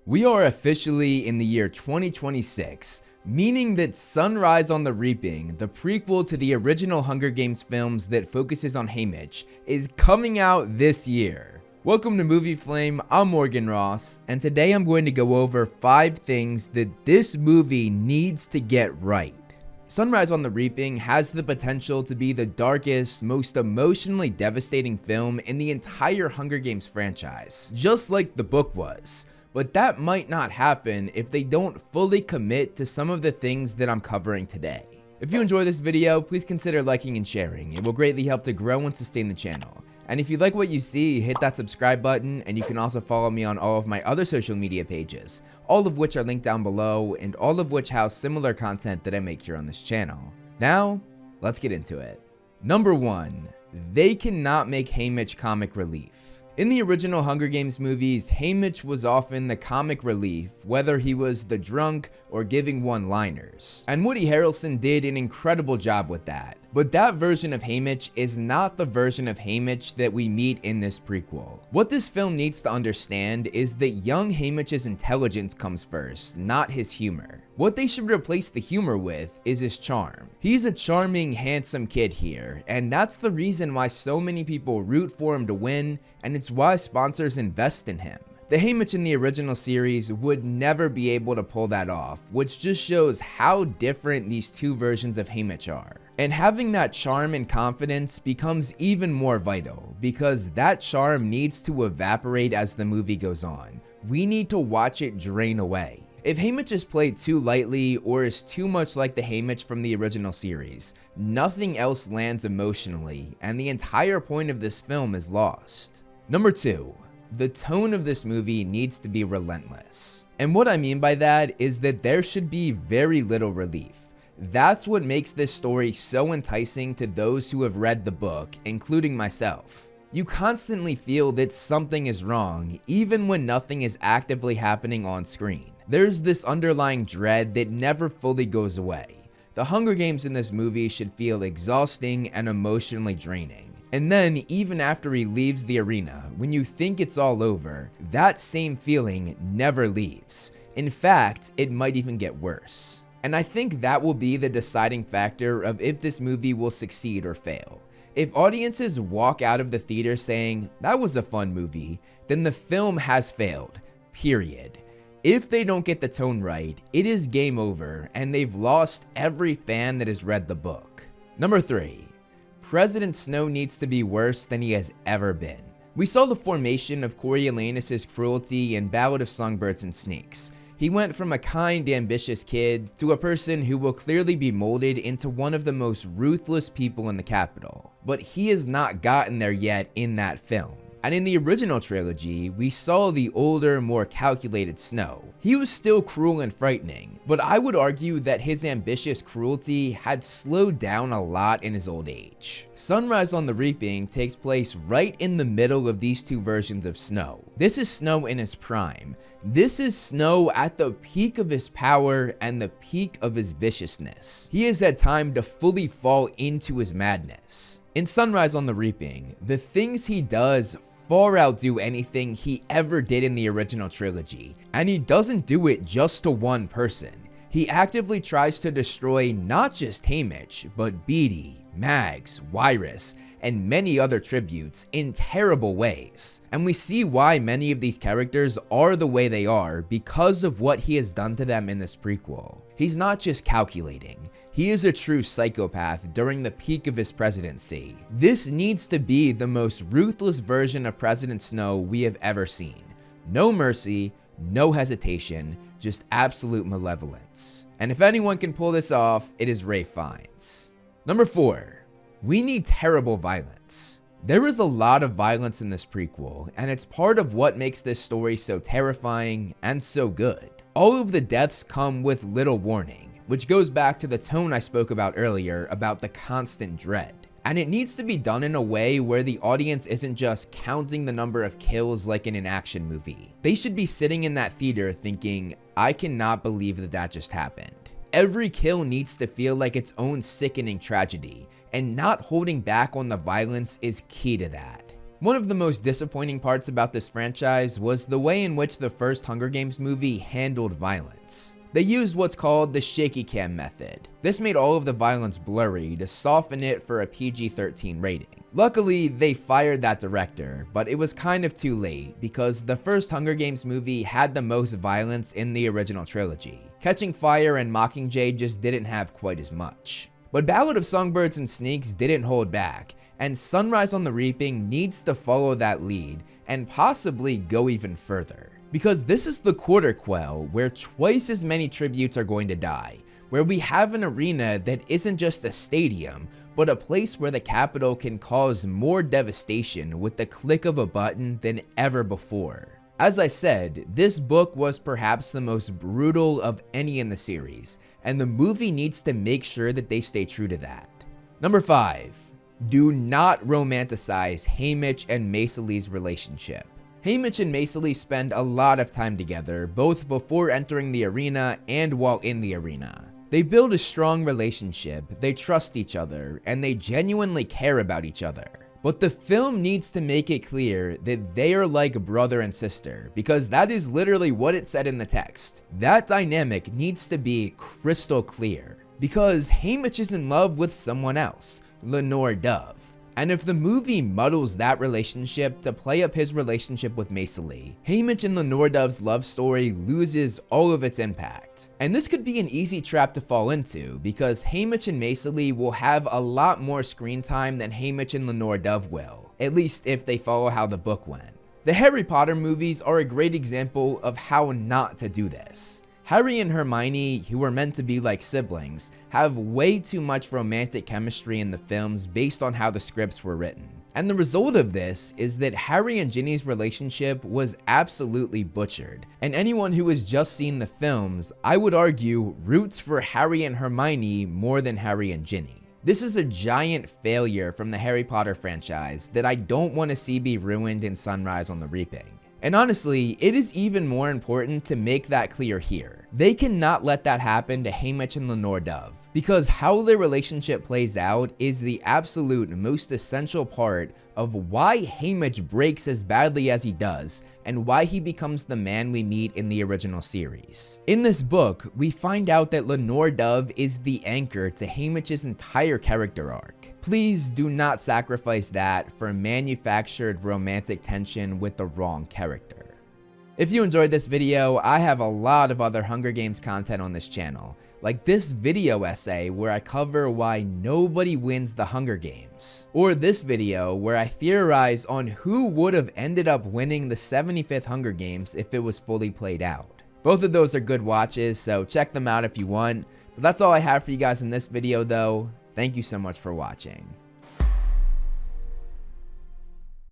We are officially in the year 2026, meaning that Sunrise on the Reaping, the prequel to the original Hunger Games films that focuses on Haymitch, is coming out this year. Welcome to Movie Flame, I'm Morgan Ross, and today I'm going to go over 5 things that this movie needs to get right. Sunrise on the Reaping has the potential to be the darkest, most emotionally devastating film in the entire Hunger Games franchise, just like the book was. But that might not happen if they don't fully commit to some of the things that I'm covering today. If you enjoy this video, please consider liking and sharing. It will greatly help to grow and sustain the channel. And if you like what you see, hit that subscribe button, and you can also follow me on all of my other social media pages, all of which are linked down below, and all of which house similar content that I make here on this channel. Now, let's get into it. Number 1. They cannot make Haymitch comic relief. In the original Hunger Games movies, Haymitch was often the comic relief, whether he was the drunk or giving one-liners. And Woody Harrelson did an incredible job with that. But that version of Haymitch is not the version of Haymitch that we meet in this prequel. What this film needs to understand is that young Haymitch's intelligence comes first, not his humor. What they should replace the humor with is his charm. He's a charming, handsome kid here, and that's the reason why so many people root for him to win, and it's why sponsors invest in him. The Haymitch in the original series would never be able to pull that off, which just shows how different these two versions of Haymitch are. And having that charm and confidence becomes even more vital, because that charm needs to evaporate as the movie goes on. We need to watch it drain away. If Haymitch is played too lightly or is too much like the Haymitch from the original series, nothing else lands emotionally, and the entire point of this film is lost. Number 2. The tone of this movie needs to be relentless. And what I mean by that is that there should be very little relief. That's what makes this story so enticing to those who have read the book, including myself. You constantly feel that something is wrong, even when nothing is actively happening on screen. There's this underlying dread that never fully goes away. The Hunger Games in this movie should feel exhausting and emotionally draining. And then, even after he leaves the arena, when you think it's all over, that same feeling never leaves. In fact, it might even get worse. And I think that will be the deciding factor of if this movie will succeed or fail. If audiences walk out of the theater saying, "That was a fun movie," then the film has failed, period. If they don't get the tone right, it is game over, and they've lost every fan that has read the book. Number 3. President Snow needs to be worse than he has ever been. We saw the formation of Coriolanus' cruelty in Ballad of Songbirds and Snakes. He went from a kind, ambitious kid to a person who will clearly be molded into one of the most ruthless people in the capital. But he has not gotten there yet in that film. And in the original trilogy, we saw the older, more calculated Snow. He was still cruel and frightening, but I would argue that his ambitious cruelty had slowed down a lot in his old age. Sunrise on the Reaping takes place right in the middle of these two versions of Snow. This is Snow in his prime. This is Snow at the peak of his power and the peak of his viciousness. He has had time to fully fall into his madness. In Sunrise on the Reaping, the things he does far outdo anything he ever did in the original trilogy, and he doesn't do it just to one person. He actively tries to destroy not just Haymitch, but Beatty, Mags, Wyrus, and many other tributes in terrible ways. And we see why many of these characters are the way they are because of what he has done to them in this prequel. He's not just calculating. He is a true psychopath during the peak of his presidency. This needs to be the most ruthless version of President Snow we have ever seen. No mercy, no hesitation, just absolute malevolence. And if anyone can pull this off, it is Ralph Fiennes. Number 4. We need terrible violence. There is a lot of violence in this prequel, and it's part of what makes this story so terrifying and so good. All of the deaths come with little warning, which goes back to the tone I spoke about earlier about the constant dread. And it needs to be done in a way where the audience isn't just counting the number of kills like in an action movie. They should be sitting in that theater thinking, "I cannot believe that that just happened." Every kill needs to feel like its own sickening tragedy, and not holding back on the violence is key to that. One of the most disappointing parts about this franchise was the way in which the first Hunger Games movie handled violence. They used what's called the shaky cam method. This made all of the violence blurry to soften it for a PG-13 rating. Luckily, they fired that director, but it was kind of too late because the first Hunger Games movie had the most violence in the original trilogy. Catching Fire and Mockingjay just didn't have quite as much. But Ballad of Songbirds and Snakes didn't hold back, and Sunrise on the Reaping needs to follow that lead and possibly go even further. Because this is the Quarter Quell where twice as many tributes are going to die, where we have an arena that isn't just a stadium, but a place where the Capitol can cause more devastation with the click of a button than ever before. As I said, this book was perhaps the most brutal of any in the series, and the movie needs to make sure that they stay true to that. Number 5. Do not romanticize Haymitch and Maysilee's relationship. Haymitch and Maysilee spend a lot of time together, both before entering the arena and while in the arena. They build a strong relationship, they trust each other, and they genuinely care about each other. But the film needs to make it clear that they are like brother and sister, because that is literally what it said in the text. That dynamic needs to be crystal clear, because Haymitch is in love with someone else, Lenore Dove. And if the movie muddles that relationship to play up his relationship with Maysilee, Haymitch and Lenore Dove's love story loses all of its impact. And this could be an easy trap to fall into, because Haymitch and Maysilee will have a lot more screen time than Haymitch and Lenore Dove will, at least if they follow how the book went. The Harry Potter movies are a great example of how not to do this. Harry and Hermione, who are meant to be like siblings, have way too much romantic chemistry in the films based on how the scripts were written. And the result of this is that Harry and Ginny's relationship was absolutely butchered. And anyone who has just seen the films, I would argue, roots for Harry and Hermione more than Harry and Ginny. This is a giant failure from the Harry Potter franchise that I don't want to see be ruined in Sunrise on the Reaping. And honestly, it is even more important to make that clear here. They cannot let that happen to Haymitch and Lenore Dove, because how their relationship plays out is the absolute most essential part of why Haymitch breaks as badly as he does, and why he becomes the man we meet in the original series. In this book, we find out that Lenore Dove is the anchor to Haymitch's entire character arc. Please do not sacrifice that for manufactured romantic tension with the wrong character. If you enjoyed this video, I have a lot of other Hunger Games content on this channel, like this video essay where I cover why nobody wins the Hunger Games, or this video where I theorize on who would have ended up winning the 75th Hunger Games if it was fully played out. Both of those are good watches, so check them out if you want, but that's all I have for you guys in this video though. Thank you so much for watching.